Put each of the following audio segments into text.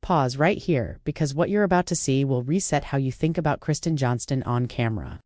pause right here because what you're about to see will reset how you think about Kristen Johnston on camera.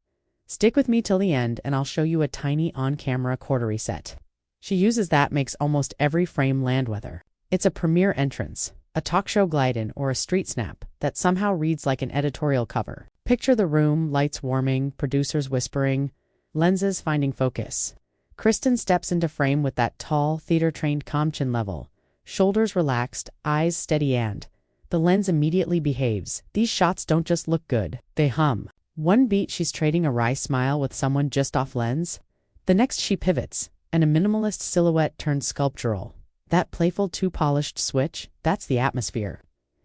Stick with me till the end and I'll show you a tiny on-camera quarter reset. She uses that makes almost every frame land weather. It's a premiere entrance, a talk show glide-in, or a street snap that somehow reads like an editorial cover. Picture the room, lights warming, producers whispering, lenses finding focus. Kristen steps into frame with that tall, theater-trained calm chin level, shoulders relaxed, eyes steady, and the lens immediately behaves. These shots don't just look good, they hum. One beat she's trading a wry smile with someone just off lens. The next she pivots, and a minimalist silhouette turns sculptural. That playful too-polished switch, that's the atmosphere.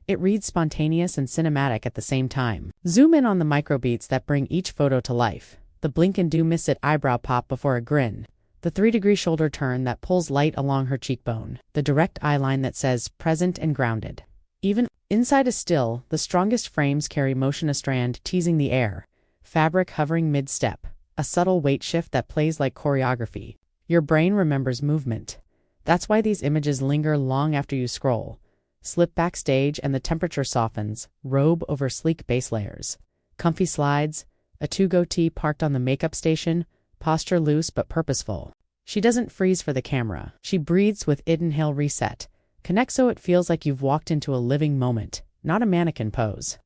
It reads spontaneous and cinematic at the same time. Zoom in on the microbeats that bring each photo to life. The blink and do miss it eyebrow pop before a grin. The 3-degree shoulder turn that pulls light along her cheekbone. The direct eye line that says present and grounded. Even inside a still, the strongest frames carry motion, a strand teasing the air, fabric hovering mid-step, a subtle weight shift that plays like choreography. Your brain remembers movement. That's why these images linger long after you scroll. Slip backstage and the temperature softens, robe over sleek base layers. Comfy slides, a to-go tee parked on the makeup station, posture loose but purposeful. She doesn't freeze for the camera. She breathes with inhale reset. Connect so it feels like you've walked into a living moment, not a mannequin pose.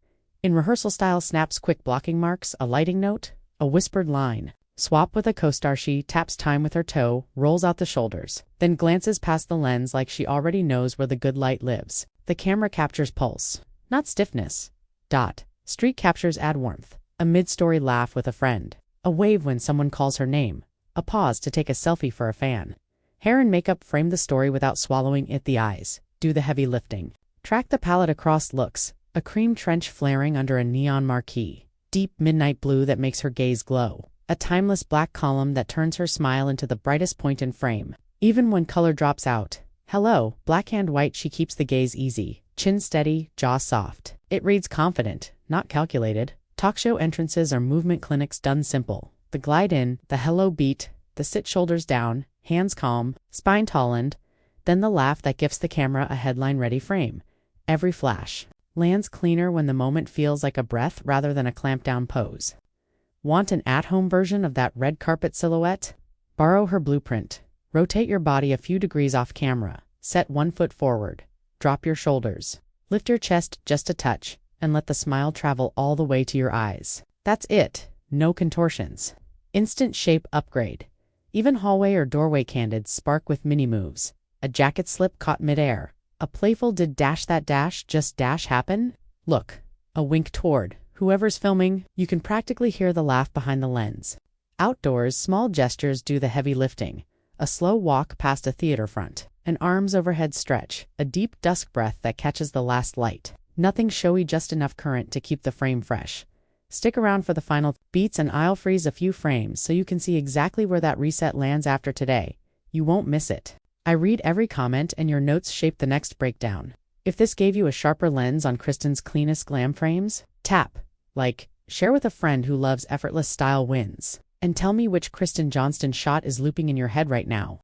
In rehearsal style snaps, quick blocking marks, a lighting note, a whispered line. Swap with a co-star. She taps time with her toe, rolls out the shoulders, then glances past the lens like she already knows where the good light lives. The camera captures pulse, not stiffness. Street captures add warmth. A mid-story laugh with a friend. A wave when someone calls her name. A pause to take a selfie for a fan. Hair and makeup frame the story without swallowing it. The eyes do the heavy lifting. Track the palette across looks. A cream trench flaring under a neon marquee. Deep midnight blue that makes her gaze glow. A timeless black column that turns her smile into the brightest point in frame. Even when color drops out. Hello, black and white. She keeps the gaze easy. Chin steady, jaw soft. It reads confident, not calculated. Talk show entrances are movement clinics done simple. The glide in, the hello beat, the sit shoulders down, hands calm, spine tautened, then the laugh that gives the camera a headline-ready frame. Every flash lands cleaner when the moment feels like a breath rather than a clamped-down pose. Want an at-home version of that red carpet silhouette? Borrow her blueprint. Rotate your body a few degrees off camera. Set one foot forward. Drop your shoulders. Lift your chest just a touch, and let the smile travel all the way to your eyes. That's it. No contortions. Instant shape upgrade. Even hallway or doorway candids spark with mini moves. A jacket slip caught midair. A playful did dash that dash just dash happen? Look. A wink toward whoever's filming. You can practically hear the laugh behind the lens. Outdoors, small gestures do the heavy lifting. A slow walk past a theater front. An arms overhead stretch. A deep dusk breath that catches the last light. Nothing showy, just enough current to keep the frame fresh. Stick around for the final beats and I'll freeze a few frames so you can see exactly where that reset lands after today. You won't miss it. I read every comment and your notes shape the next breakdown. If this gave you a sharper lens on Kristen's cleanest glam frames, tap, like, share with a friend who loves effortless style wins. And tell me which Kristen Johnston shot is looping in your head right now.